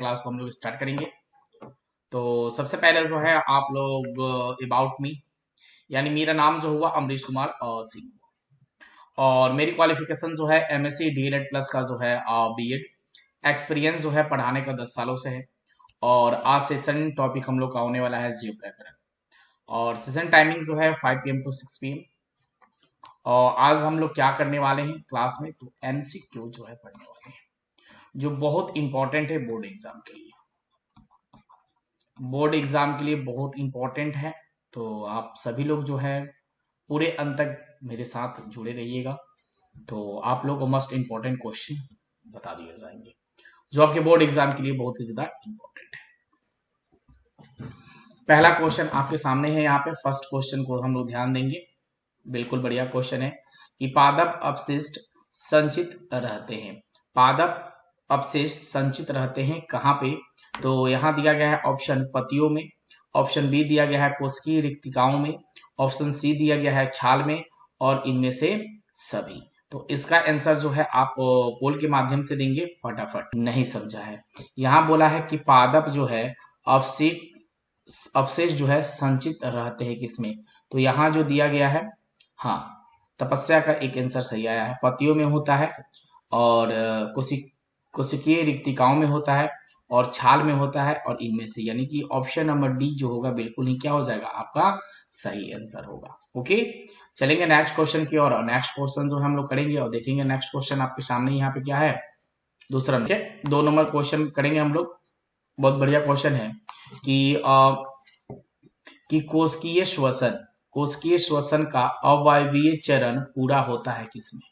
Class को हम लोग स्टार्ट करेंगे। तो सबसे पहले जो है आप लोग अबाउट मी, यानी मेरा नाम जो हुआ अमरीश कुमार सिंह, और मेरी क्वालिफिकेशन जो है एमएससी डीएलएड प्लस का जो है बीएड, एक्सपीरियंस जो है पढ़ाने का 10 सालों से है। और आज सेशन टॉपिक हम लोग का होने वाला है जीव व्याकरण, और सेशन टाइमिंग जो है 5 PM टू 6 PM। और आज हम लोग क्या करने वाले हैं क्लास में, तो एमसीक्यू जो है पढ़ने वाले हैं, जो बहुत इंपॉर्टेंट है बोर्ड एग्जाम के लिए। बोर्ड एग्जाम के लिए बहुत इंपॉर्टेंट है, तो आप सभी लोग जो है पूरे अंत तक मेरे साथ जुड़े रहिएगा। तो आप लोग को मस्ट इंपॉर्टेंट क्वेश्चन बता दिए जाएंगे जो आपके बोर्ड एग्जाम के लिए बहुत ही ज्यादा इंपॉर्टेंट है। पहला क्वेश्चन आपके सामने है, यहाँ पे फर्स्ट क्वेश्चन को हम लोग ध्यान देंगे। बिल्कुल बढ़िया क्वेश्चन है कि पादप अपशिष्ट संचित रहते हैं। पादप अपशिष्ट संचित रहते हैं कहाँ पे, तो यहाँ दिया गया है ऑप्शन पत्तियों में, ऑप्शन बी दिया गया है कोशिकीय रिक्तिकाओं में, ऑप्शन सी दिया गया है छाल में, और इनमें से सभी। तो इसका आंसर जो है आप पोल के माध्यम से देंगे फटाफट। नहीं समझा है, यहाँ बोला है कि पादप जो है अवशेष जो है संचित रहते हैं किसमें, तो यहाँ जो दिया गया है, हाँ, तपस्या का एक आंसर सही आया है। पत्तियों में होता है, और कोशिकीय रिक्तिकाओं में होता है, और छाल में होता है, और इनमें से, यानी कि ऑप्शन नंबर डी जो होगा बिल्कुल ही क्या हो जाएगा, आपका सही आंसर होगा। ओके, चलेंगे नेक्स्ट क्वेश्चन की ओर। नेक्स्ट क्वेश्चन जो हम लोग करेंगे और देखेंगे नेक्स्ट क्वेश्चन आपके सामने यहाँ पे क्या है, दूसरा 2 नंबर क्वेश्चन करेंगे हम लोग। बहुत बढ़िया क्वेश्चन है कि कोशिकीय श्वसन का अवायवीय चरण पूरा होता है किसमें।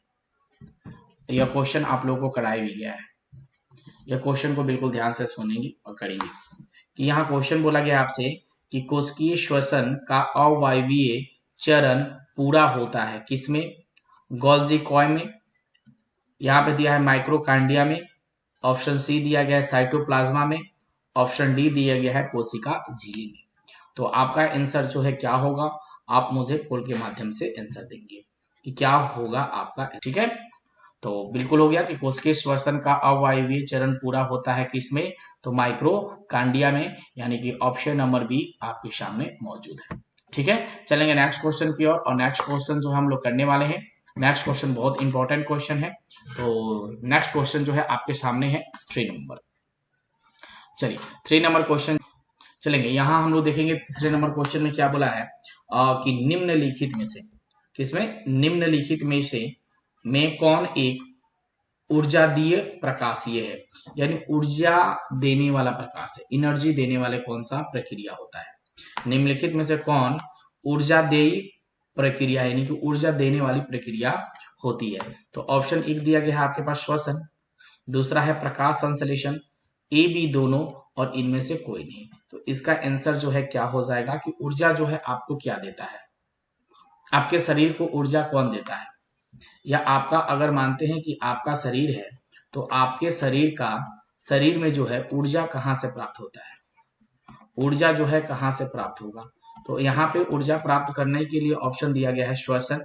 यह क्वेश्चन आप लोगों को कराया भी गया है, यह क्वेश्चन को बिल्कुल ध्यान से सुनेंगे और करेंगे। कि यहाँ क्वेश्चन बोला गया आपसे कि कोशिकीय श्वसन का अवायवीय चरण पूरा होता है किसमें, गोल्जी कॉय में, यहाँ पे दिया है माइक्रोकांडिया में, ऑप्शन सी दिया गया है साइटोप्लाज्मा में, ऑप्शन डी दिया गया है कोशिका झिल्ली में। तो आपका आंसर जो है क्या होगा, आप मुझे पोल के माध्यम से आंसर देंगे कि क्या होगा आपका। ठीक है, तो बिल्कुल हो गया कि कोशिकीय श्वसन का अवायवीय चरण पूरा होता है किसमें, तो माइक्रोकांडिया में, यानी कि ऑप्शन नंबर बी आपके सामने मौजूद है। ठीक है, चलेंगे नेक्स्ट क्वेश्चन की ओर। और नेक्स्ट क्वेश्चन जो हम लोग करने वाले हैं, नेक्स्ट क्वेश्चन बहुत इंपॉर्टेंट क्वेश्चन है। तो नेक्स्ट क्वेश्चन जो है आपके सामने है 3 नंबर। चलिए 3 नंबर क्वेश्चन चलेंगे। यहाँ हम लोग देखेंगे तीसरे नंबर क्वेश्चन में क्या बोला है कि निम्नलिखित में से, किसमें, निम्नलिखित में से में कौन एक ऊर्जादीय प्रकाशीय है, यानी ऊर्जा देने वाला प्रकाश है, एनर्जी देने वाले कौन सा प्रक्रिया होता है। निम्नलिखित में से कौन ऊर्जादेयी प्रक्रिया, यानी कि ऊर्जा देने वाली प्रक्रिया होती है। तो ऑप्शन एक दिया गया है आपके पास श्वसन, दूसरा है प्रकाश संश्लेषण, ए बी दोनों, और इनमें से कोई नहीं। तो इसका आंसर जो है क्या हो जाएगा कि ऊर्जा जो है आपको क्या देता है, आपके शरीर को ऊर्जा कौन देता है, या आपका अगर मानते हैं कि आपका शरीर है, तो आपके शरीर में जो है ऊर्जा कहाँ से प्राप्त होता है, ऊर्जा जो है कहाँ से प्राप्त होगा। तो यहाँ पे ऊर्जा प्राप्त करने के लिए ऑप्शन दिया गया है श्वसन,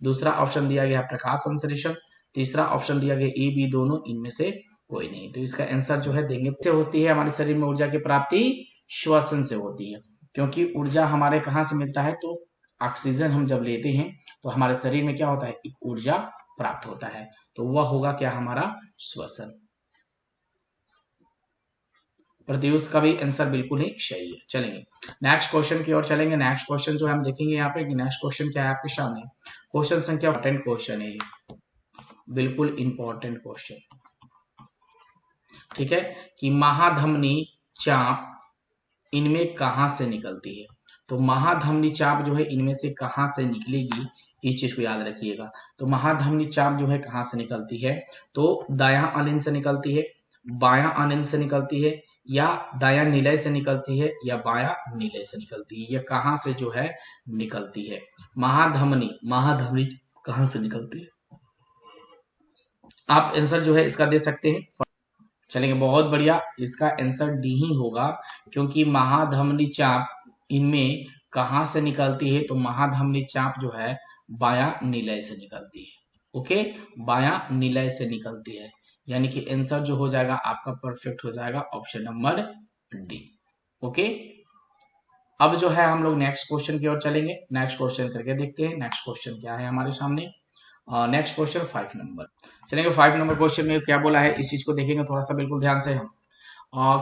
दूसरा ऑप्शन दिया गया है प्रकाश संश्लेषण, तीसरा ऑप्शन दिया गया ए बी दोनों, इनमें से कोई नहीं। तो इसका आंसर जो है देंगे से होती है हमारे शरीर में ऊर्जा की प्राप्ति श्वसन से होती है, क्योंकि ऊर्जा हमारे कहाँ से मिलता है, तो ऑक्सीजन हम जब लेते हैं तो हमारे शरीर में क्या होता है, एक ऊर्जा प्राप्त होता है, तो वह होगा क्या, हमारा श्वसन। प्रत्युष का भी आंसर बिल्कुल ही सही है। चलेंगे नेक्स्ट क्वेश्चन की ओर चलेंगे। नेक्स्ट क्वेश्चन जो हम देखेंगे यहाँ पे, नेक्स्ट क्वेश्चन क्या है आपके सामने, क्वेश्चन संख्या इंपॉर्टेंट क्वेश्चन है, बिल्कुल इंपॉर्टेंट क्वेश्चन। ठीक है, कि महाधमनी चाप इनमें कहां से निकलती है। तो महाधमनी चाप जो है इनमें से कहां से निकलेगी, इस चीज को याद रखिएगा। तो महाधमनी चाप जो है कहां से निकलती है, तो दायां अनिल से निकलती है, बायां अनिल से निकलती है, या दायां निलय से निकलती है, या बायां निलय से निकलती है, या कहां से जो है निकलती है। महाधमनी कहां से निकलती है, आप आंसर जो है इसका दे सकते हैं। चलेंगे, बहुत बढ़िया, इसका आंसर डी ही होगा, क्योंकि महाधमनी चाप इनमें कहां से निकलती है, तो महाधमनी चाप जो है बायां निलय से निकलती है। ओके, बायां निलय से निकलती है, यानी कि आंसर जो हो जाएगा आपका परफेक्ट हो जाएगा ऑप्शन नंबर डी। ओके, अब जो है हम लोग नेक्स्ट क्वेश्चन की ओर चलेंगे। नेक्स्ट क्वेश्चन करके देखते हैं नेक्स्ट क्वेश्चन क्या है हमारे सामने। नेक्स्ट क्वेश्चन 5 नंबर चलेंगे। 5 नंबर क्वेश्चन में क्या बोला है इस चीज को देखेंगे थोड़ा सा बिल्कुल ध्यान से हम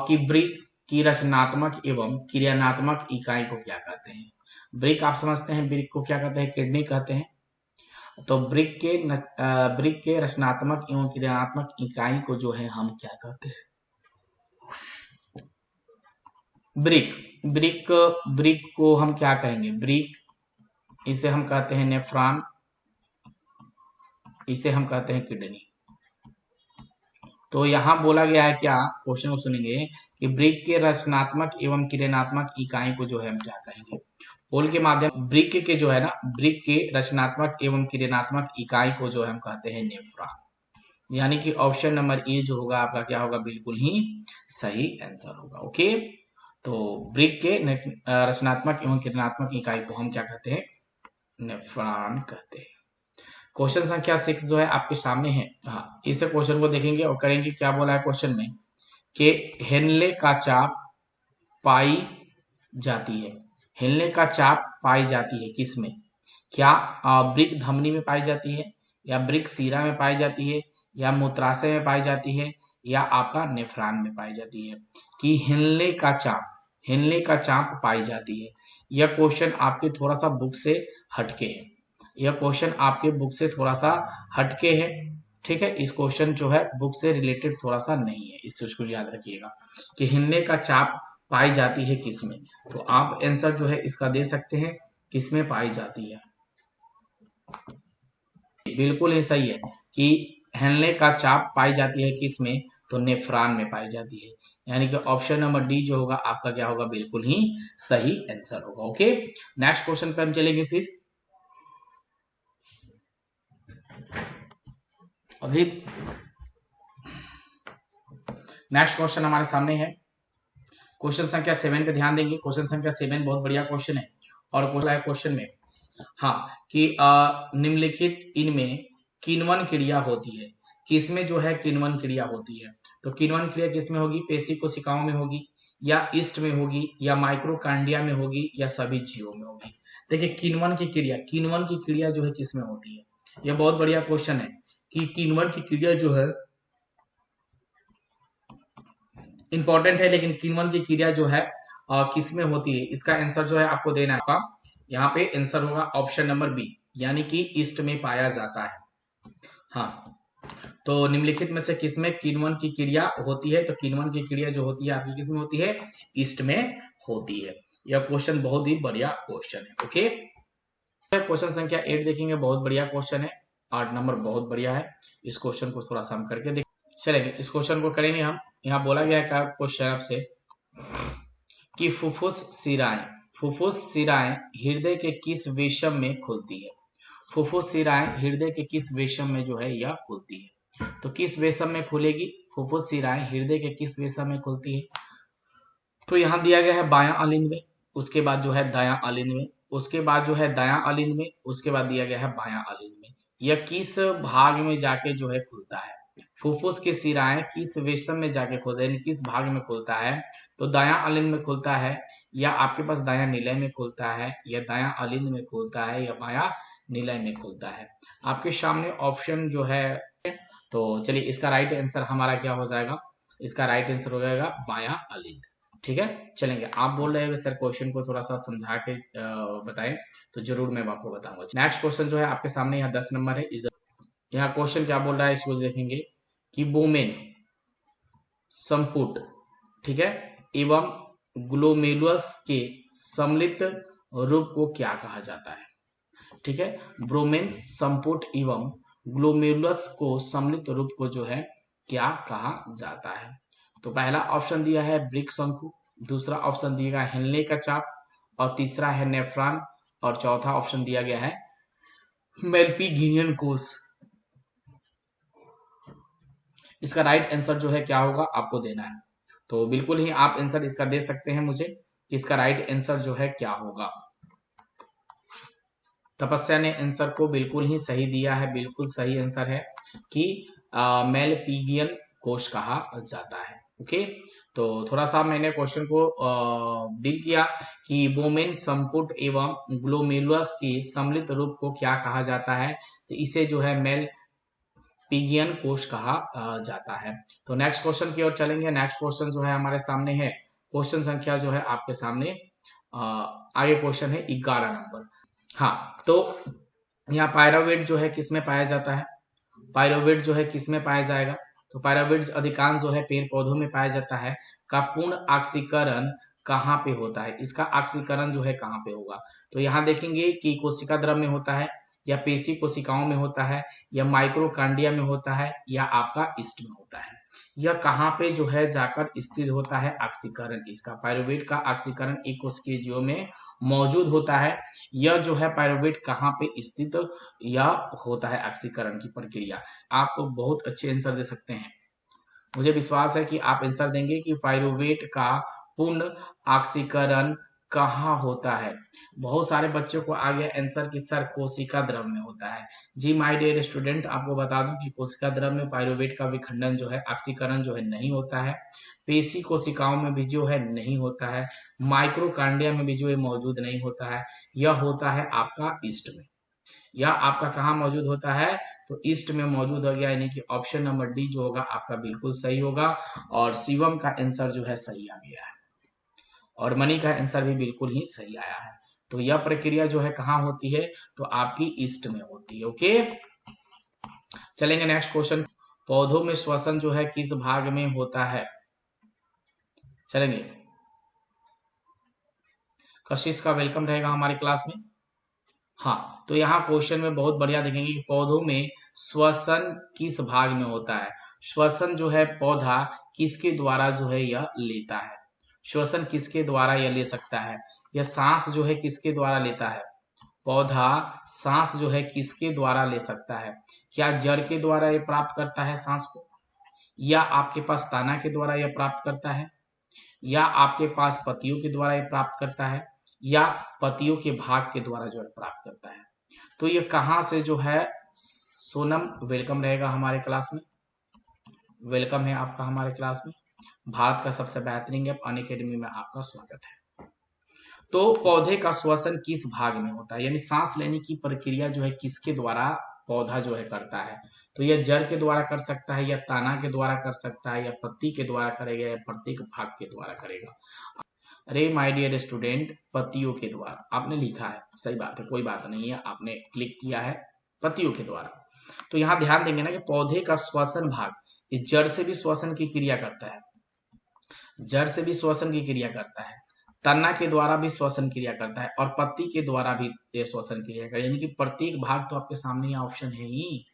कि ब्रिक की रचनात्मक एवं क्रियात्मक इकाई को क्या कहते हैं। ब्रिक आप समझते हैं, ब्रिक को क्या कहते हैं, किडनी कहते हैं। तो ब्रिक के रचनात्मक एवं क्रियात्मक इकाई को जो है हम क्या कहते हैं। ब्रिक ब्रिक ब्रिक को हम क्या कहेंगे, ब्रिक, इसे हम कहते हैं नेफ्रॉन, इसे हम कहते हैं किडनी। तो यहां बोला गया है क्या, क्वेश्चन को सुनेंगे कि ब्रिक के रचनात्मक एवं क्रियात्मक इकाई को जो है हम क्या कहेंगे। पोल के माध्यम ब्रिक के जो है ना, ब्रिक के रचनात्मक एवं क्रियात्मक इकाई को जो हम कहते हैं नेफ्रॉन। यानी कि ऑप्शन नंबर ए जो होगा आपका क्या होगा, बिल्कुल ही सही आंसर होगा। ओके, तो ब्रिक के रचनात्मक एवं क्रियात्मक इकाई को हम क्या कहते हैं, नेफ्रॉन कहते हैं। क्वेश्चन संख्या 6 जो है आपके सामने है। हाँ, इस क्वेश्चन को देखेंगे और करेंगे। क्या बोला है क्वेश्चन में कि हेनले का चाप पाई जाती है। हेनले का चाप पाई जाती है किसमें, क्या ब्रिक धमनी में पाई जाती है, या ब्रिक सीरा में पाई जाती है, या मूत्राशय में पाई जाती है, या आपका नेफ्रॉन में पाई जाती है। कि हेनले का चाप पाई जाती है। यह क्वेश्चन आपके थोड़ा सा बुक से हटके है, यह क्वेश्चन आपके बुक से थोड़ा सा हटके है। ठीक है, इस क्वेश्चन जो है बुक से रिलेटेड थोड़ा सा नहीं है, इस चीज को याद रखिएगा कि हिलने का चाप पाई जाती है किसमें। तो आप आंसर जो है इसका दे सकते हैं किसमें पाई जाती है। बिल्कुल ही सही है कि हिलने का चाप पाई जाती है किसमें, तो नेफ्रॉन में पाई जाती है। यानी कि ऑप्शन नंबर डी जो होगा आपका क्या होगा, बिल्कुल ही सही आंसर होगा। ओके, नेक्स्ट क्वेश्चन पे हम चलेंगे। फिर अभी नेक्स्ट क्वेश्चन हमारे सामने है, क्वेश्चन संख्या 7 पे ध्यान देंगे। क्वेश्चन संख्या 7 बहुत बढ़िया क्वेश्चन है। और क्वेश्चन में हाँ कि निम्नलिखित इनमें किण्वन क्रिया होती है। किसमें जो है किण्वन क्रिया होती है। तो किण्वन क्रिया किसमें होगी, पेशी कोशिकाओं में होगी, या ईस्ट में होगी, या माइक्रोकांडिया में होगी, या सभी जीवों में होगी। देखिए किण्वन की क्रिया जो है किसमें होती है। यह बहुत बढ़िया क्वेश्चन है कि किण्वन की क्रिया जो है इंपॉर्टेंट है, लेकिन किण्वन की क्रिया जो है किसमें होती है, इसका आंसर जो है आपको देना है। यहाँ पे आंसर होगा ऑप्शन नंबर बी, यानी कि ईस्ट में पाया जाता है। हाँ, तो निम्नलिखित में से किसमें किण्वन की क्रिया होती है। तो किण्वन की क्रिया जो होती है आपकी किसमें होती है, ईस्ट में होती है। यह क्वेश्चन बहुत ही बढ़िया क्वेश्चन है। ओके, क्वेश्चन संख्या 8 देखेंगे, बहुत बढ़िया क्वेश्चन है। 8 नंबर बहुत बढ़िया है। इस क्वेश्चन को थोड़ा सा हम करके देख चलेंगे। इस क्वेश्चन को करेंगे हम। यहाँ बोला गया है क्वेश्चन आपसे कि फुफ्फुस सिराएं हृदय के किस वेशम में खुलती है। फुफ्फुस सिराएं हृदय के किस वेशम में जो है यह खुलती है। तो किस वेशम में खुलेगी, फुफ्फुस सिराएं हृदय के किस वेशम में खुलती है। तो यहाँ दिया गया है बायां अलिंद में, उसके बाद जो है दायां अलिंद में, उसके बाद जो है दायां अलिंद में, उसके बाद दिया गया है बायां अलिंद में। यह किस भाग में जाके जो है खुलता है। फुफ्फुस की सिराएं किस वेशम में जाके खुलता है, यानी किस भाग में खुलता है। तो दायां अलिंद में खुलता है, या आपके पास दायां निलय में खुलता है, या दायां अलिंद में खुलता है, या बायां निलय में खुलता है। आपके सामने ऑप्शन जो है। तो चलिए इसका राइट आंसर हमारा क्या हो जाएगा, इसका राइट आंसर हो जाएगा बायां अलिंद। ठीक है, चलेंगे। आप बोल रहे हो सर क्वेश्चन को थोड़ा सा समझा के बताएं, तो जरूर मैं आपको बताऊंगा। नेक्स्ट क्वेश्चन जो है आपके सामने यहाँ 10 नंबर है। यहाँ क्वेश्चन क्या बोल रहा है इसको देखेंगे कि बोमेन संपुट, ठीक है, एवं ग्लोमेरुलस के सम्मिलित रूप को क्या कहा जाता है। ठीक है, ब्रोमेन संपुट एवं ग्लोमेरुलस को सम्मिलित रूप को जो है क्या कहा जाता है। तो पहला ऑप्शन दिया है ब्रिक शंकु, दूसरा ऑप्शन दिया गया हेनले का चाप, और तीसरा है नेफ्रॉन, और चौथा ऑप्शन दिया गया है मेल्पिगियन कोष। इसका राइट आंसर जो है क्या होगा आपको देना है। तो बिल्कुल ही आप आंसर इसका दे सकते हैं मुझे कि इसका राइट आंसर जो है क्या होगा। तपस्या ने आंसर को बिल्कुल ही सही दिया है, बिल्कुल सही आंसर है कि मेलपिगियन कोश कहा जाता है। ओके, तो थोड़ा सा मैंने क्वेश्चन को डील किया कि वोमेन संपुट एवं ग्लोमेरुलस के सम्मिलित रूप को क्या कहा जाता है, तो इसे जो है मेल पिगियन कोश कहा जाता है। तो नेक्स्ट क्वेश्चन की ओर चलेंगे। नेक्स्ट क्वेश्चन जो है हमारे सामने है, क्वेश्चन संख्या जो है आपके सामने आगे क्वेश्चन है 11 नंबर। हाँ, तो यहाँ पायरोवेट जो है किस में पाया जाता है, पायरोवेट जो है किस में पाया जाएगा, तो पायरोवेट अधिकांश जो है पेड़ पौधों में पाया जाता है। का पूर्ण ऑक्सीकरण कहाँ पे होता है, इसका ऑक्सीकरण जो है कहाँ पे होगा, तो यहाँ देखेंगे कि कोशिका द्रव में होता है, या पेशी कोशिकाओं में होता है, या माइक्रोकांडिया में होता है, या आपका ईस्ट में होता है। यह कहाँ पे जो है जाकर स्थित होता है ऑक्सीकरण, इसका पायरुवेट का ऑक्सीकरण एक कोशिकीय जीवों में मौजूद होता है। यह जो है पायरुवेट कहाँ पे स्थित या होता है ऑक्सीकरण की प्रक्रिया। आप बहुत अच्छे आंसर दे सकते हैं, मुझे विश्वास है कि आप आंसर देंगे कि पायरुवेट का पूर्ण ऑक्सीकरण कहाँ होता है। बहुत सारे बच्चों को आ गया आंसर कि सर कोशिका द्रव में होता है। जी माय डियर स्टूडेंट, आपको बता दूं कि कोशिका द्रव में पायरुवेट का विखंडन जो है ऑक्सीकरण जो है नहीं होता है। पेशी कोशिकाओं में भी जो है नहीं होता है, माइक्रोकांडिया में भी जो है मौजूद नहीं होता है। यह होता है आपका ईस्ट में। यह आपका कहाँ मौजूद होता है, तो ईस्ट में मौजूद हो गया, यानी कि ऑप्शन नंबर डी जो होगा आपका बिल्कुल सही होगा। और शिवम का आंसर जो है सही आ गया है, और मनी का आंसर भी बिल्कुल ही सही आया है। तो यह प्रक्रिया जो है कहाँ होती है, तो आपकी ईस्ट में होती है। ओके, चलेंगे नेक्स्ट क्वेश्चन। पौधों में श्वसन जो है किस भाग में होता है, चलेंगे। कशिश का वेलकम रहेगा हमारी क्लास में। हाँ, तो यहाँ क्वेश्चन में बहुत बढ़िया देखेंगे कि पौधों में श्वसन किस भाग में होता है। श्वसन जो है पौधा किसके द्वारा जो है यह लेता है, श्वसन किसके द्वारा यह ले सकता है। यह सांस जो है किसके द्वारा लेता है, पौधा सांस जो है किसके द्वारा ले सकता है। क्या जड़ के द्वारा यह प्राप्त करता है सांस को, या आपके पास तना के द्वारा यह प्राप्त करता है, या आपके पास पतियों के द्वारा यह प्राप्त करता है, या पतियों के भाग के द्वारा जो है प्राप्त करता है। तो ये कहाँ से जो है, सोनम वेलकम रहेगा हमारे क्लास में, वेलकम है आपका हमारे क्लास में। भारत का सबसे बेहतरीन ऐप अनअकैडमी में आपका स्वागत है। तो पौधे का श्वसन किस भाग में होता है, यानी सांस लेने की प्रक्रिया जो है किसके द्वारा पौधा जो है करता है, तो यह जड़ के द्वारा कर सकता है, या तना के द्वारा कर सकता है, या पत्ती के द्वारा करेगा, या प्रत्येक भाग के द्वारा करेगा। अरे माय डियर स्टूडेंट, पत्तियों के द्वारा आपने लिखा है, सही बात है, कोई बात नहीं है, आपने क्लिक किया है पत्तियों के द्वारा। तो यहाँ ध्यान देंगे ना कि पौधे का श्वसन भाग इस जड़ से भी श्वसन की क्रिया करता है, जड़ से भी श्वसन की क्रिया करता है, तना के द्वारा भी श्वसन क्रिया करता है, और पत्ती के द्वारा भी ये श्वसन क्रिया करता है। यानी कि प्रत्येक भाग तो आपके सामने ऑप्शन है ही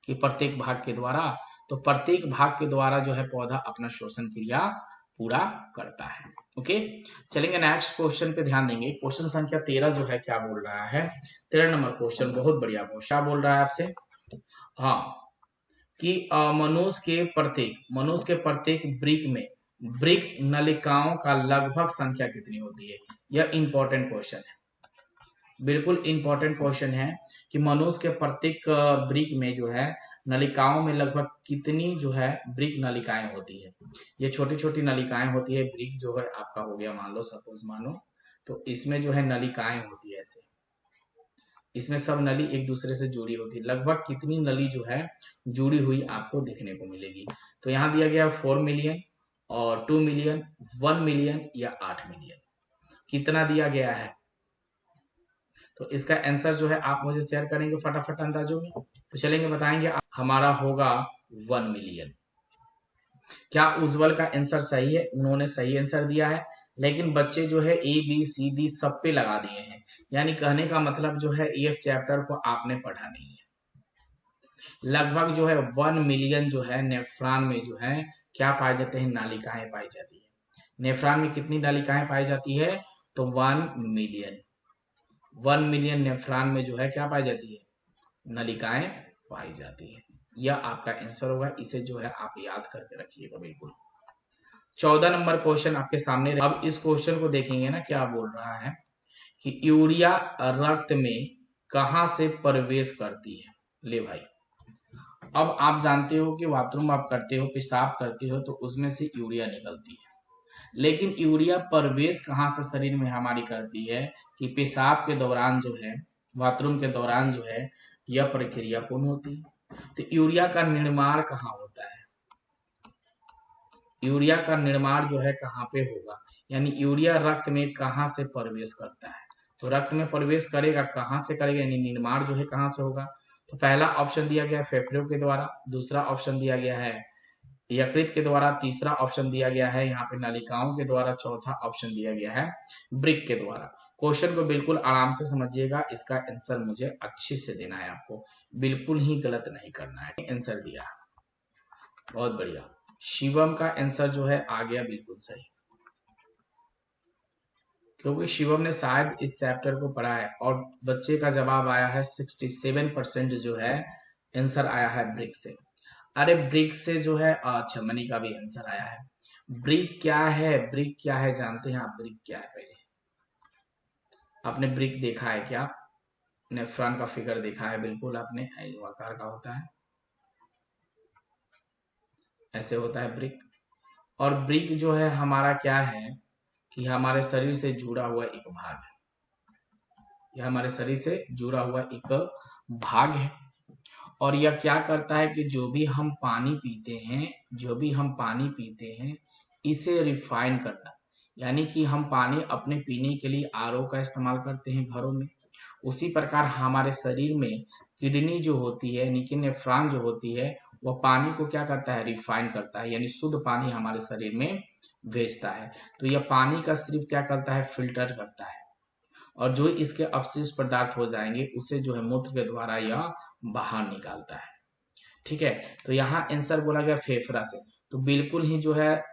कि प्रत्येक भाग के द्वारा, तो प्रत्येक भाग के द्वारा जो है पौधा अपना श्वसन क्रिया पूरा करता है। ओके, चलेंगे नेक्स्ट क्वेश्चन पे ध्यान देंगे। क्वेश्चन संख्या 13 जो है क्या बोल रहा है, 13 नंबर क्वेश्चन बहुत बढ़िया क्वेश्चन। क्या बोल रहा है आपसे, हाँ, कि मनुष्य के प्रत्येक ब्रिक नलिकाओं का लगभग संख्या कितनी होती है। यह इंपॉर्टेंट क्वेश्चन है, बिल्कुल इंपॉर्टेंट क्वेश्चन है कि मनुष्य के प्रत्येक ब्रिक में जो है नलिकाओं में लगभग कितनी जो है ब्रिक नलिकाएं होती है। ये छोटी छोटी नलिकाएं होती है, ब्रिक जो है आपका हो गया, मान लो सपोज मानो, तो इसमें जो है नलिकाएं होती है ऐसे, इसमें सब नली एक दूसरे से जुड़ी होती है। लगभग कितनी नली जो है जुड़ी हुई आपको देखने को मिलेगी, तो यहाँ दिया गया 4 मिलियन और 2 मिलियन, 1 मिलियन या 8 मिलियन, कितना दिया गया है। तो इसका आंसर जो है आप मुझे शेयर करेंगे फटाफट अंदाजों में, तो चलेंगे बताएंगे। हमारा होगा 1 मिलियन। क्या उज्जवल का आंसर सही है, उन्होंने सही आंसर दिया है, लेकिन बच्चे जो है ए बी सी डी सब पे लगा दिए हैं, यानी कहने का मतलब जो है इस चैप्टर को आपने पढ़ा नहीं है। लगभग जो है 1 मिलियन जो है नेफ्रॉन में जो है क्या पाए जाते हैं, नालिकाएं पाई जाती है। नेफ्रॉन में कितनी नालिकाएं पाई जाती है, तो 1 मिलियन। 1 मिलियन नेफ्रॉन में जो है क्या पाई जाती है, नलिकाएं पाई जाती है। यह आपका आंसर होगा, इसे जो है आप याद करके रखिएगा बिल्कुल। 14 नंबर क्वेश्चन आपके सामने। अब इस क्वेश्चन को देखेंगे ना, क्या बोल रहा है कि यूरिया रक्त में कहां से प्रवेश करती है। ले भाई, अब आप जानते हो कि बाथरूम आप करते हो, पेशाब करते हो, तो उसमें से यूरिया निकलती है। लेकिन यूरिया प्रवेश कहाँ से शरीर में हमारी करती है कि पेशाब के दौरान जो है, बाथरूम के दौरान जो है, यह प्रक्रिया पूर्ण होती है। तो यूरिया का निर्माण कहाँ होता है? यूरिया का निर्माण जो है कहाँ पे होगा, यानी यूरिया रक्त में कहाँ से प्रवेश करता है? तो रक्त में प्रवेश करेगा, कहाँ से करेगा, यानी निर्माण जो है कहाँ से होगा? तो पहला ऑप्शन दिया गया है फेफड़ों के द्वारा, दूसरा ऑप्शन दिया गया है यकृत के द्वारा, तीसरा ऑप्शन दिया गया है यहाँ पे नलिकाओं के द्वारा, चौथा ऑप्शन दिया गया है ब्रिक के द्वारा। क्वेश्चन को बिल्कुल आराम से समझिएगा, इसका आंसर मुझे अच्छे से देना है, आपको बिल्कुल ही गलत नहीं करना है। आंसर दिया, बहुत बढ़िया। शिवम का आंसर जो है आ गया बिल्कुल सही, क्योंकि शिवम ने शायद इस चैप्टर को पढ़ा है और बच्चे का जवाब आया है 67% जो है आंसर आया है ब्रिक से। अरे ब्रिक से जो है, अच्छा मनी का भी आंसर आया है। ब्रिक क्या है? ब्रिक क्या है जानते हैं आप? ब्रिक क्या है? पहले आपने ब्रिक देखा है क्या? नेफ्रॉन का फिगर देखा है? बिल्कुल आपने, आकार का होता है, ऐसे होता है ब्रिक। और ब्रिक जो है हमारा क्या है कि हमारे शरीर से जुड़ा हुआ एक भाग है, यह हमारे शरीर से जुड़ा हुआ एक भाग है। और यह क्या करता है कि जो भी हम पानी पीते हैं, जो भी हम पानी पीते हैं, इसे रिफाइन करना, यानी कि हम पानी अपने पीने के लिए आरओ का इस्तेमाल करते हैं घरों में, उसी प्रकार हमारे शरीर में किडनी जो होती है, यानी कि नेफ्रॉन जो होती है, वह पानी को क्या करता है? रिफाइन करता है, यानी शुद्ध पानी हमारे शरीर में भेजता है। तो यह पानी का सिर्फ क्या करता है? फिल्टर करता है, और जो इसके अवशिष्ट पदार्थ हो जाएंगे उसे जो है मूत्र के द्वारा यह बाहर निकालता है। ठीक है, तो यहाँ आंसर बोला गया फेफड़ा से, तो बिल्कुल ही जो है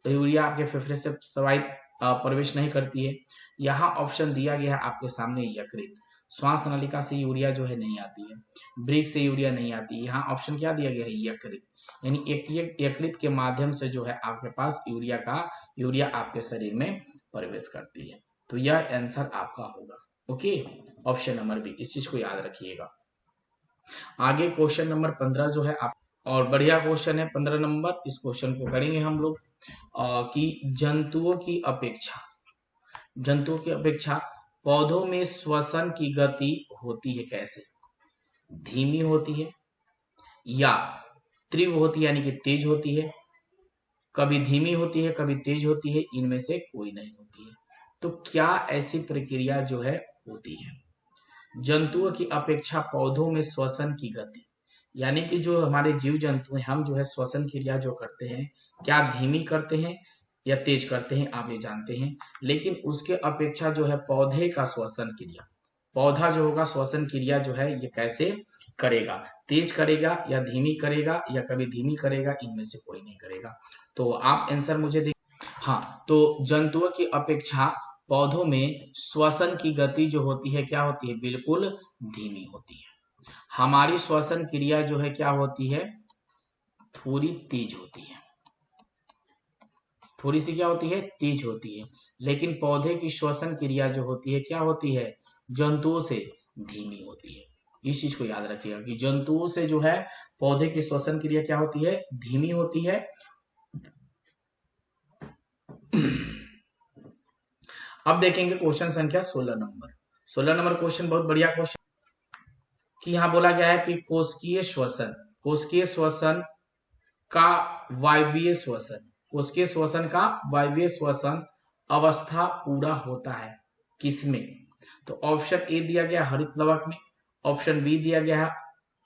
यूरिया आपके फेफड़े से स्वाइप प्रवेश नहीं करती है। यहाँ ऑप्शन दिया गया है आपके सामने यकृत, श्वास नलिका से यूरिया जो है नहीं आती है, ब्रिक से यूरिया नहीं आती है। यहाँ ऑप्शन क्या दिया गया है? यकृत, यानी एक यकृत के माध्यम से जो है आपके पास यूरिया आपके शरीर में प्रवेश करती है। तो यह आंसर आपका होगा। ओके, ऑप्शन नंबर बी, इस चीज को याद रखिएगा। आगे क्वेश्चन नंबर 15 जो है आप, और बढ़िया क्वेश्चन है 15 नंबर। इस क्वेश्चन को करेंगे हम लोग कि जंतुओं की अपेक्षा पौधों में श्वसन की गति होती है कैसे? धीमी होती है या तीव्र होती है, यानी कि तेज होती है, कभी धीमी होती है, कभी तेज होती है, इनमें से कोई नहीं होती है। तो क्या ऐसी प्रक्रिया जो है होती है? जंतुओं की अपेक्षा पौधों में श्वसन की गति, यानी कि जो हमारे जीव जंतु हैं, हम जो है श्वसन क्रिया जो करते हैं, क्या धीमी करते हैं या तेज करते हैं, आप ये जानते हैं। लेकिन उसके अपेक्षा जो है पौधे का श्वसन क्रिया, पौधा जो होगा श्वसन क्रिया जो है ये कैसे करेगा? तेज करेगा या धीमी करेगा या कभी धीमी करेगा, इनमें से कोई नहीं करेगा। तो आप आंसर मुझे दे। हाँ, तो जंतुओं की अपेक्षा पौधों में श्वसन की गति जो होती है क्या होती है? बिल्कुल धीमी होती है। हमारी श्वसन क्रिया जो है क्या होती है? थोड़ी तेज होती है, थोड़ी सी क्या होती है? तेज होती है। लेकिन पौधे की श्वसन क्रिया जो होती है क्या होती है? जंतुओं से धीमी होती है। इस चीज को याद रखिएगा कि जंतुओं से जो है पौधे की श्वसन क्रिया क्या होती है? धीमी होती है। अब देखेंगे क्वेश्चन संख्या 16 नंबर। 16 नंबर क्वेश्चन बहुत बढ़िया क्वेश्चन कि यहाँ बोला गया है कि कोशिकीय श्वसन का वायवीय श्वसन अवस्था पूरा होता है किसमें? तो ऑप्शन ए दिया गया हरित लवक में, ऑप्शन बी दिया गया है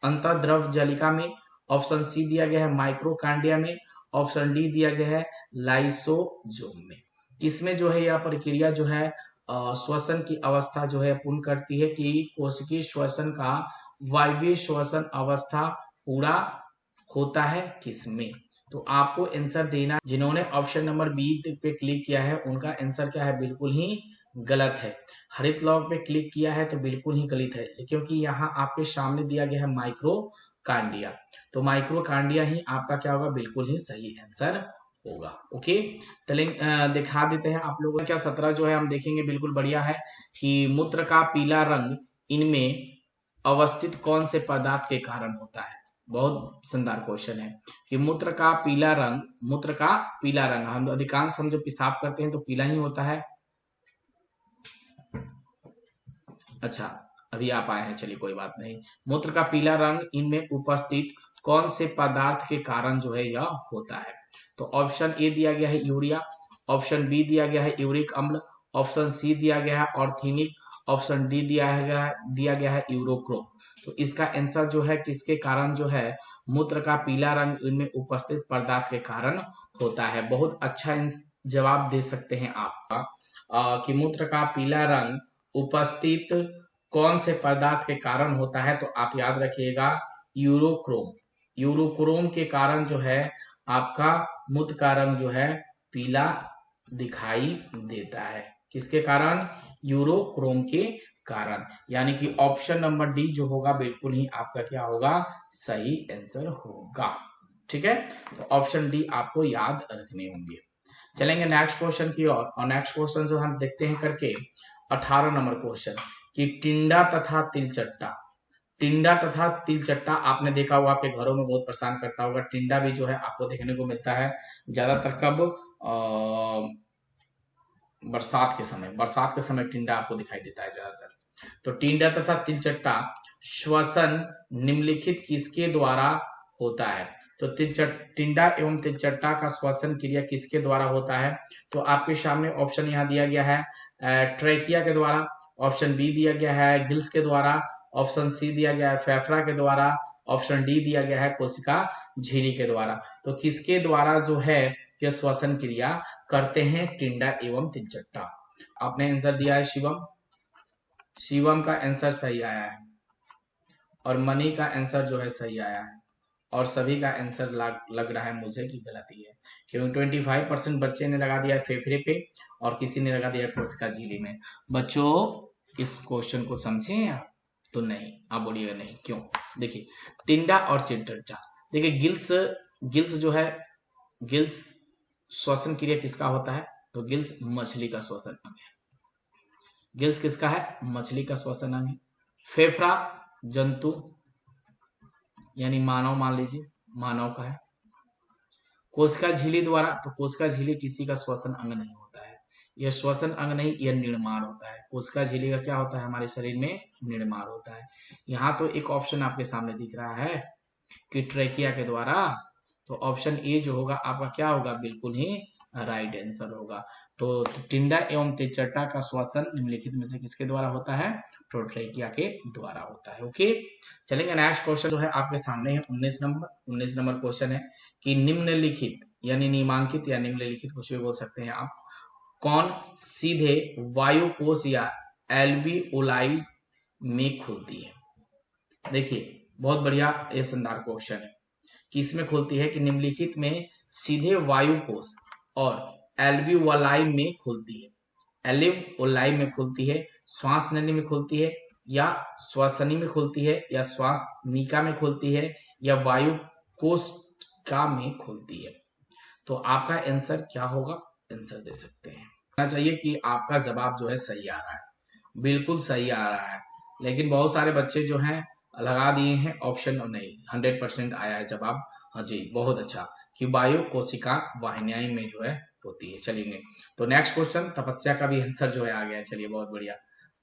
अंतर्द्रव जलिका में, ऑप्शन सी दिया गया है माइक्रोकांडिया में, ऑप्शन डी दिया गया है लाइसोजोम में। किसमें जो है यह प्रक्रिया जो है श्वसन की अवस्था जो है पूर्ण करती है कि कोशिकीय श्वसन का वायवीय श्वसन अवस्था पूरा होता है किसमें? तो आपको आंसर देना, जिन्होंने ऑप्शन नंबर बी पे क्लिक किया है उनका आंसर क्या है? बिल्कुल ही गलत है। हरित लौक पे क्लिक किया है तो बिल्कुल ही गलत है, क्योंकि यहाँ आपके सामने दिया गया है माइक्रोकांडिया, तो माइक्रोकांडिया ही आपका क्या होगा? बिल्कुल ही सही आंसर होगा। ओके, चलिए दिखा देते हैं आप लोगों को। क्या 17 जो है हम देखेंगे, बिल्कुल बढ़िया है कि मूत्र का पीला रंग इनमें अवस्थित कौन से पदार्थ के कारण होता है? बहुत शानदार क्वेश्चन है कि मूत्र का पीला रंग हम अधिकांश जो पेशाब करते हैं तो पीला ही होता है। अच्छा, अभी आप आए हैं, चलिए कोई बात नहीं। मूत्र का पीला रंग इनमें उपस्थित कौन से पदार्थ के कारण जो है यह होता है? तो ऑप्शन ए दिया गया है यूरिया, ऑप्शन बी दिया गया है यूरिक अम्ल, ऑप्शन सी दिया गया है ऑर्थिनिक, ऑप्शन डी दिया गया है यूरोक्रोम। तो इसका आंसर जो है किसके कारण जो है मूत्र का पीला रंग इनमें उपस्थित पदार्थ के कारण होता है। बहुत अच्छा जवाब दे सकते हैं आप कि मूत्र का पीला रंग उपस्थित कौन से पदार्थ के कारण होता है? तो आप याद रखिएगा यूरोक्रोम। यूरोक्रोम के कारण जो है आपका मूत्र का रंग जो है पीला दिखाई देता है। किसके कारण? यूरोक्रोम के कारण। यानी कि ऑप्शन नंबर डी जो होगा बिल्कुल ही आपका क्या होगा? सही आंसर होगा। ठीक है, तो ऑप्शन डी आपको याद रखने होंगे। चलेंगे नेक्स्ट क्वेश्चन की ओर, और नेक्स्ट क्वेश्चन जो हम देखते हैं करके 18 नंबर क्वेश्चन कि टिंडा तथा तिलचट्टा। टिंडा तथा तिलचट्टा आपने देखा होगा, आपके घरों में बहुत परेशान करता होगा। टिंडा भी जो है आपको देखने को मिलता है ज्यादातर कब? बरसात के समय टिंडा आपको दिखाई देता है ज्यादातर। तो टिंडा तथा तिलचट्टा श्वसन निम्नलिखित किसके द्वारा होता है? तो टिंडा एवं तिलचट्टा का श्वसन क्रिया किसके द्वारा होता है? तो आपके सामने ऑप्शन यहाँ दिया गया है ट्रेकिया के द्वारा, ऑप्शन बी दिया गया है गिल्स के द्वारा, ऑप्शन सी दिया गया है फेफड़ा के द्वारा, ऑप्शन डी दिया गया है कोशिका झिल्ली के द्वारा। तो किसके द्वारा जो है यह श्वसन क्रिया करते हैं टिंडा एवं तिलचट्टा? आपने आंसर दिया है शिवम। शिवम का आंसर सही आया है और मनी का आंसर जो है सही आया है, और सभी का आंसर लग रहा है मुझे कि गलती है, क्योंकि 25% बच्चे ने लगा दिया है फेफड़े पे और किसी ने लगा दिया कोशिका झिल्ली में। बच्चों इस क्वेश्चन को समझे आप? तो नहीं, आप बोलिएगा नहीं, क्यों? देखिए टिंडा और चिंटटा, देखिए गिल्स जो है, गिल्स श्वसन क्रिया किसका होता है? तो गिल्स मछली का श्वसन अंग है। गिल्स किसका है? मछली का श्वसन अंग है। फेफड़ा जंतु यानी मानव, मान लीजिए मानव का है। कोशिका झिल्ली द्वारा, तो कोशिका झिल्ली किसी का श्वसन अंग नहीं होता है, यह श्वसन अंग नहीं, यह निर्माण होता है। कोशिका झिल्ली का क्या होता है? हमारे शरीर में निर्माण होता है। यहाँ तो एक ऑप्शन आपके सामने दिख रहा है कि ट्रेकिया के द्वारा, तो ऑप्शन ए जो होगा आपका क्या होगा? बिल्कुल ही राइट आंसर होगा। तो टिंडा एवं तिलचट्टा का श्वसन निम्नलिखित में से किसके द्वारा होता है? तो ट्रेकिया के द्वारा होता है। ओके, चलेंगे नेक्स्ट क्वेश्चन जो है आपके सामने है 19 नंबर क्वेश्चन है कि निम्नलिखित यानी निम्नांकित या निम्नलिखित कुछ भी बोल सकते हैं आप, कौन सीधे वायुकोश या एल्वियोलाई में खुलती है? देखिए बहुत बढ़िया, ये शानदार क्वेश्चन है कि इसमें खुलती है कि निम्नलिखित में सीधे वायुकोश और एल्वियोलाई में खुलती है। एल्वियोलाई में खुलती है, श्वास नली में खुलती है, या श्वसनी में खुलती है, या श्वास निका में खुलती है, या वायु कोशिका में खुलती है। तो आपका आंसर क्या होगा? आंसर दे सकते हैं। होना चाहिए कि आपका जवाब जो है सही आ रहा है, बिल्कुल सही आ रहा है, लेकिन बहुत सारे बच्चे जो हैं लगा दिए हैं ऑप्शन नहीं। 100% आया है जवाब। हाँ जी, बहुत अच्छा, कि वायु कोशिका वाहिनियां में जो है होती है। चलेंगे तो नेक्स्ट क्वेश्चन, तपस्या का भी आंसर जो है आ गया है। चलिए बहुत बढ़िया,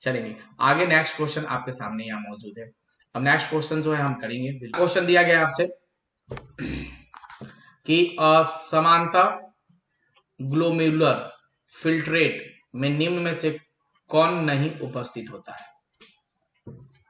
चलेंगे आगे। नेक्स्ट क्वेश्चन आपके सामने यहाँ मौजूद है। अब नेक्स्ट क्वेश्चन जो है हम करेंगे। क्वेश्चन दिया गया आपसे कि समांतर ग्लोमेरुलर फिल्ट्रेट में निम्न में से कौन नहीं उपस्थित होता है?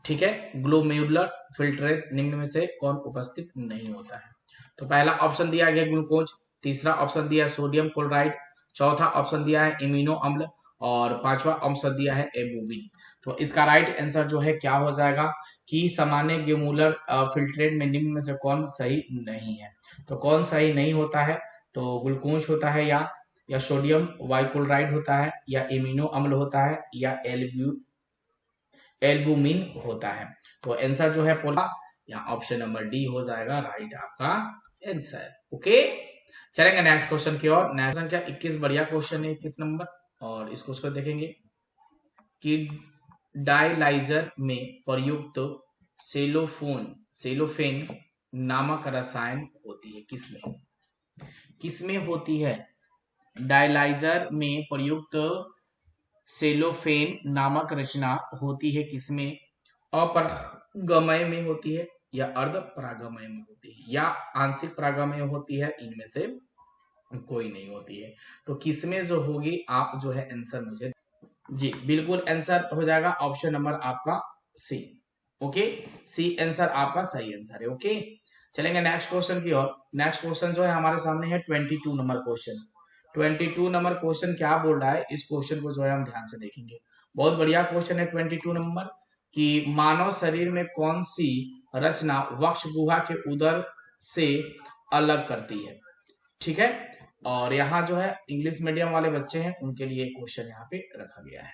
ठीक है, ग्लोमेरुलर फिल्ट्रेट निम्न में से कौन उपस्थित नहीं होता है? तो पहला ऑप्शन दिया गया ग्लूकोज, तीसरा ऑप्शन दिया है सोडियम क्लोराइड, चौथा ऑप्शन दिया है इम्यूनो अम्ल, और पांचवा ऑप्शन दिया है एल्बुमिन। तो इसका राइट आंसर जो है क्या हो जाएगा कि सामान्य ग्लोमेरुलर फिल्ट्रेट में निम्न में से कौन सही नहीं है? तो कौन सही नहीं होता है? तो ग्लूकोज होता है, या सोडियम वाइक्लोराइड होता है, या इम्यूनो अम्ल होता है, या एल्बुमिन होता है। तो आंसर जो है पोला, यहाँ ऑप्शन नंबर डी हो जाएगा राइट आपका आंसर। ओके, चलेंगे नेक्स्ट क्वेश्चन की ओर। नेक्स्ट संख्या 21 बढ़िया क्वेश्चन है, 21 नंबर, और इसको उसको देखेंगे कि डायलाइजर में प्रयुक्त सेलोफेन नामक रसायन होती है? किसमें किसमें होती है? डायलाइजर में प्रयुक्त सेलोफेन नामक रचना होती है किसमें? अपरागमय में होती है या अर्ध परागमय में होती है या आंशिक परागमय होती है? इनमें से कोई नहीं होती है। तो किसमें जो होगी, आप जो है आंसर मुझे जी बिल्कुल आंसर हो जाएगा ऑप्शन नंबर आपका सी। ओके, सी आंसर आपका सही आंसर है। ओके, चलेंगे नेक्स्ट क्वेश्चन की ओर। नेक्स्ट क्वेश्चन जो है हमारे सामने है 22 नंबर क्वेश्चन। 22 नंबर क्वेश्चन क्या बोल रहा है, इस क्वेश्चन को जो है हम ध्यान से देखेंगे। बहुत बढ़िया क्वेश्चन है 22 नंबर कि मानव शरीर में कौन सी रचना वक्ष गुहा के उदर से अलग करती है? ठीक है, और यहाँ जो है इंग्लिश मीडियम वाले बच्चे हैं उनके लिए क्वेश्चन यहाँ पे रखा गया है।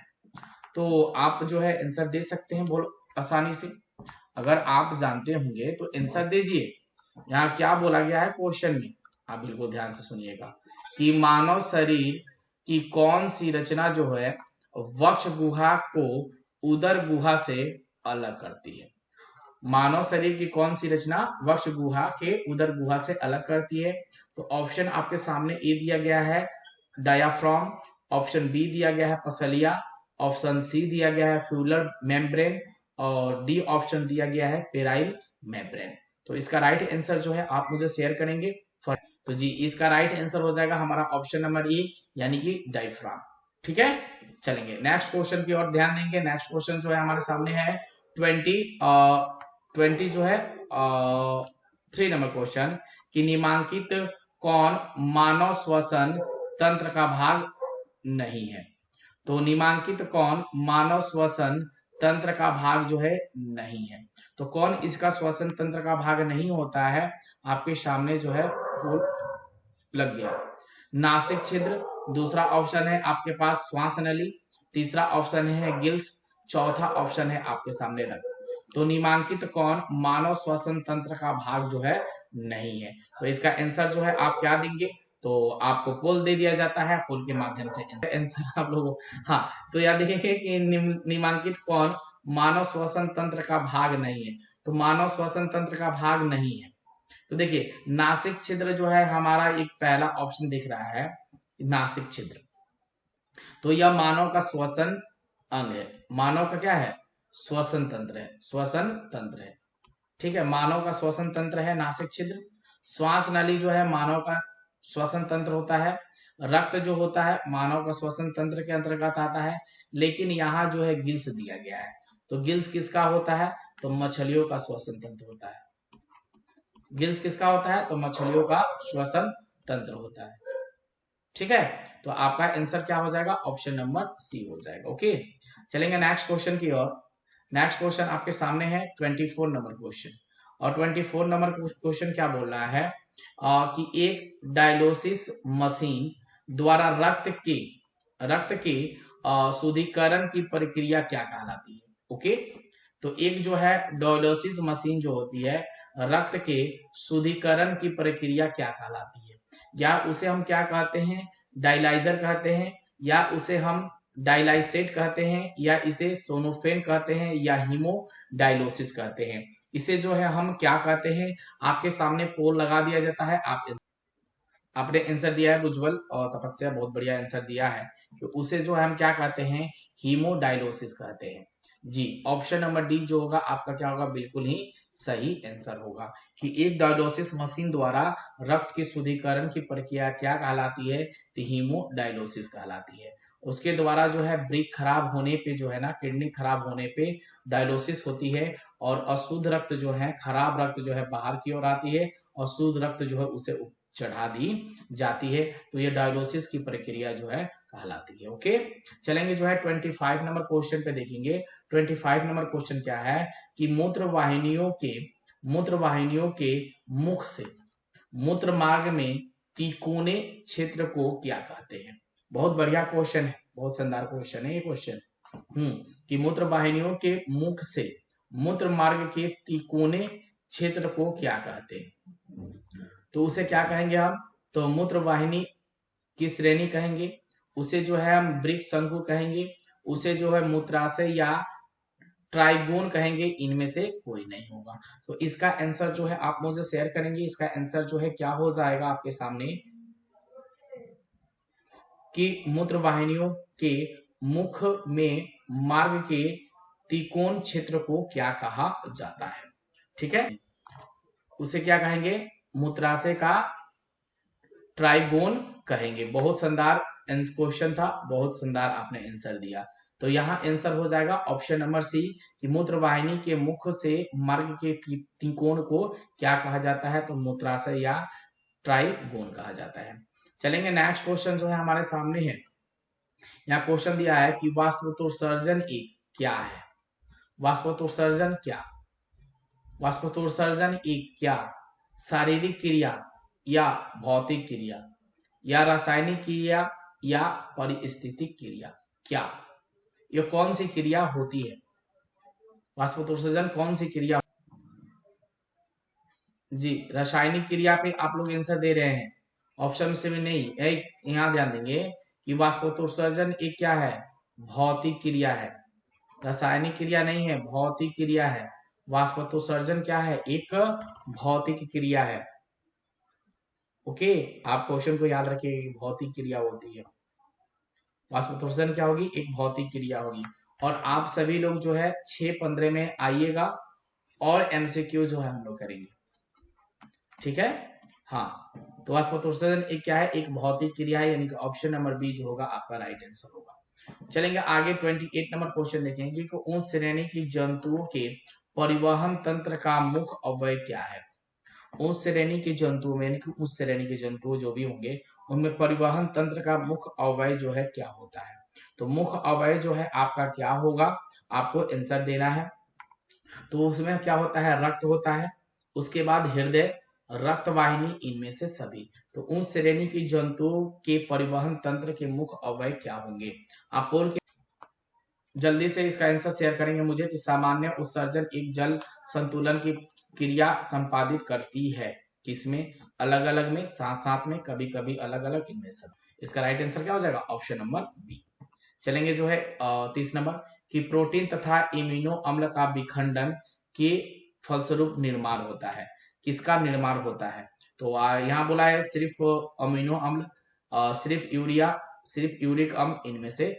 तो आप जो है आंसर दे सकते हैं बोल आसानी से। अगर आप जानते होंगे तो आंसर दीजिए। यहाँ क्या बोला गया है क्वेश्चन में, आप बिल्कुल ध्यान से सुनिएगा कि मानव शरीर की कौन सी रचना जो है वक्ष गुहा को उदर गुहा से अलग करती है? मानव शरीर की कौन सी रचना वक्ष गुहा के उदर गुहा से अलग करती है? तो ऑप्शन आपके सामने ए दिया गया है डायाफ्राम, ऑप्शन बी दिया गया है पसलिया, ऑप्शन सी दिया गया है फ्यूलर मेम्ब्रेन और डी ऑप्शन दिया गया है पेराइल मेम्ब्रेन। तो इसका राइट आंसर जो है आप मुझे शेयर करेंगे। तो जी इसका राइट आंसर हो जाएगा हमारा ऑप्शन नंबर ए यानी कि डायफ्राम। ठीक है, चलेंगे नेक्स्ट क्वेश्चन की ओर ध्यान देंगे। नेक्स्ट क्वेश्चन जो है हमारे सामने है 20 जो है 3 नंबर क्वेश्चन कि निम्नलिखित कौन मानव श्वसन तंत्र का भाग नहीं है? तो निम्नलिखित कौन मानव श्वसन तंत्र का भाग जो है नहीं है? तो कौन इसका श्वसन तंत्र का भाग नहीं होता है? आपके सामने जो है वो लग गया। नासिक छिद्र, दूसरा ऑप्शन है आपके पास श्वास नली, तीसरा ऑप्शन है गिल्स, चौथा ऑप्शन है आपके सामने रक्त। तो निम्नलिखित कौन मानव श्वसन तंत्र का भाग जो है नहीं है? तो इसका आंसर जो है आप क्या देंगे? तो आपको पोल दे दिया जाता है, पोल के माध्यम से आंसर आप लोगों हाँ तो याद देखेंगे कि निम्नलिखित कौन मानव श्वसन तंत्र का भाग नहीं है? तो मानव श्वसन तंत्र का भाग नहीं है तो देखिए नासिक छिद्र जो है हमारा एक पहला ऑप्शन दिख रहा है नासिक छिद्र। तो यह मानव का श्वसन अंग है, मानव का क्या है? श्वसन तंत्र है, श्वसन तंत्र है। ठीक है, मानव का श्वसन तंत्र है नासिक छिद्र। श्वास नली जो है मानव का श्वसन तंत्र होता है। रक्त जो होता है मानव का श्वसन तंत्र के अंतर्गत आता है। लेकिन यहाँ जो है गिल्स दिया गया है, तो गिल्स किसका होता है? तो मछलियों का श्वसन तंत्र होता है। गिल्स किसका होता है? तो मछलियों का श्वसन तंत्र होता है। ठीक है, तो आपका आंसर क्या हो जाएगा? ऑप्शन नंबर सी हो जाएगा। ओके, चलेंगे नेक्स्ट क्वेश्चन की ओर। नेक्स्ट क्वेश्चन आपके सामने है 24 नंबर क्वेश्चन। और 24 नंबर क्वेश्चन क्या बोल रहा है कि एक डायलिसिस मशीन द्वारा रक्त के शुद्धिकरण की प्रक्रिया क्या कहलाती है? ओके, तो एक जो है डायलिसिस मशीन जो होती है रक्त के शुद्धिकरण की प्रक्रिया क्या कहलाती है? या उसे हम क्या कहते हैं? डायलाइजर कहते हैं, या उसे हम डायलाइसेट कहते हैं, या इसे सोनोफेन कहते हैं, या हीमोडायलिसिस कहते हैं। इसे जो है हम क्या कहते हैं? आपके सामने पोल लगा दिया जाता है। आपने आंसर दिया है उज्जवल और तपस्या, बहुत बढ़िया आंसर दिया है कि उसे जो है हम क्या कहते हैं? हीमोडायलिसिस कहते हैं। जी ऑप्शन नंबर डी जो होगा आपका क्या होगा? बिल्कुल ही सही आंसर होगा कि एक डायलिसिस मशीन द्वारा रक्त के शुद्धिकरण की प्रक्रिया क्या कहलाती है? तो हीमोडायलिसिस कहलाती है। उसके द्वारा जो है ब्रिक खराब होने पे जो है ना, किडनी खराब होने पे डायलिसिस होती है और अशुद्ध रक्त जो है, खराब रक्त जो है बाहर की ओर आती है और शुद्ध रक्त जो है उसे चढ़ा दी जाती है। तो ये डायलिसिस की प्रक्रिया जो है कहलाती है। ओके, चलेंगे जो है 25 नंबर क्वेश्चन पे देखेंगे। 25 नंबर क्वेश्चन क्या है कि मूत्र वाहिनियों के मुख से मूत्र मार्ग में तिकोने क्षेत्र को क्या कहते हैं? बहुत बढ़िया क्वेश्चन है, बहुत शानदार क्वेश्चन है ये क्वेश्चन। कि मूत्र वाहिनियों के मुख से मूत्र मार्ग के तिकोने क्षेत्र को क्या कहते हैं? तो उसे क्या कहेंगे हम? तो मूत्र वाहिनी की श्रेणी कहेंगे, उसे जो है हम वृक्क शंकु कहेंगे, उसे जो है मूत्राशय या ट्राइगोन कहेंगे, इनमें से कोई नहीं होगा। तो इसका आंसर जो है आप मुझे शेयर करेंगे, इसका आंसर जो है क्या हो जाएगा आपके सामने कि मूत्र वाहिनियों के मुख में मार्ग के त्रिकोण क्षेत्र को क्या कहा जाता है। ठीक है, उसे क्या कहेंगे, मूत्राशय का ट्राइगोन कहेंगे। बहुत शानदार क्वेश्चन था, बहुत शानदार आपने आंसर दिया। तो यहाँ आंसर हो जाएगा ऑप्शन नंबर सी कि मूत्र वाहिनी के मुख से मार्ग के त्रिकोण को क्या कहा जाता है, तो मूत्राशय या ट्राइगोन कहा जाता है। चलेंगे नेक्स्ट क्वेश्चन जो है हमारे सामने है। यहाँ क्वेश्चन दिया है कि वाष्पोत्सर्जन एक क्या है। वाष्पोत्सर्जन क्या, वाष्पोत्सर्जन एक क्या शारीरिक क्रिया या भौतिक क्रिया या रासायनिक क्रिया या पारिस्थितिक क्रिया, क्या ये कौन सी क्रिया होती है, वाष्पोत्सर्जन कौन सी क्रिया। जी, रासायनिक क्रिया पे आप लोग आंसर दे रहे हैं, ऑप्शन से भी नहीं। एक यहाँ ध्यान देंगे कि वाष्पोत्सर्जन एक क्या है, भौतिक क्रिया है, रासायनिक क्रिया नहीं है, भौतिक क्रिया है। वाष्पोत्सर्जन क्या है, एक भौतिक क्रिया है। ओके, आप क्वेश्चन को याद रखिए, भौतिक क्रिया होती है। वाष्पोत्सर्जन क्या होगी, एक भौतिक क्रिया होगी। और आप सभी लोग जो है 6-15 में आइएगा और एमसीक्यू जो है हम लोग करेंगे। ठीक है, हाँ। तो वाष्पोत्सर्जन एक क्या है, एक भौतिक क्रिया है, यानी कि ऑप्शन नंबर बी जो होगा आपका राइट आंसर होगा। चलेंगे आगे 28 नंबर क्वेश्चन देखेंगे कि उस श्रेणी की जंतुओं के परिवहन तंत्र का मुख्य अवयव क्या है। उस श्रेणी के जंतुओं में, यानी कि उस श्रेणी के जंतु जो भी होंगे उनमें परिवहन तंत्र का मुख्य अवयव जो है क्या होता है। तो मुख्य अवयव जो है आपका क्या होगा, आपको आंसर देना है। तो उसमें क्या होता है, रक्त होता है, उसके बाद हृदय, रक्त वाहिनी, इनमें से सभी। तो उस श्रेणी की जंतुओं के परिवहन तंत्र के मुख्य अवयव क्या होंगे। आप बोल के जल्दी से इसका आंसर शेयर करेंगे मुझे कि सामान्य उत्सर्जन एक जल संतुलन की क्रिया संपादित करती है, किसमें, अलग अलग में, साथ साथ में, कभी कभी अलग अलग, इनमें सब। इसका राइट आंसर क्या हो जाएगा, ऑप्शन नंबर बी। चलेंगे जो है 30 नंबर कि प्रोटीन तथा इम्यूनो अम्ल का विखंडन के फलस्वरूप निर्माण होता है, किसका निर्माण होता है। तो यहाँ बोला है सिर्फ अमीनो अम्ल, सिर्फ यूरिया, सिर्फ यूरिक अम्ल, इनमें से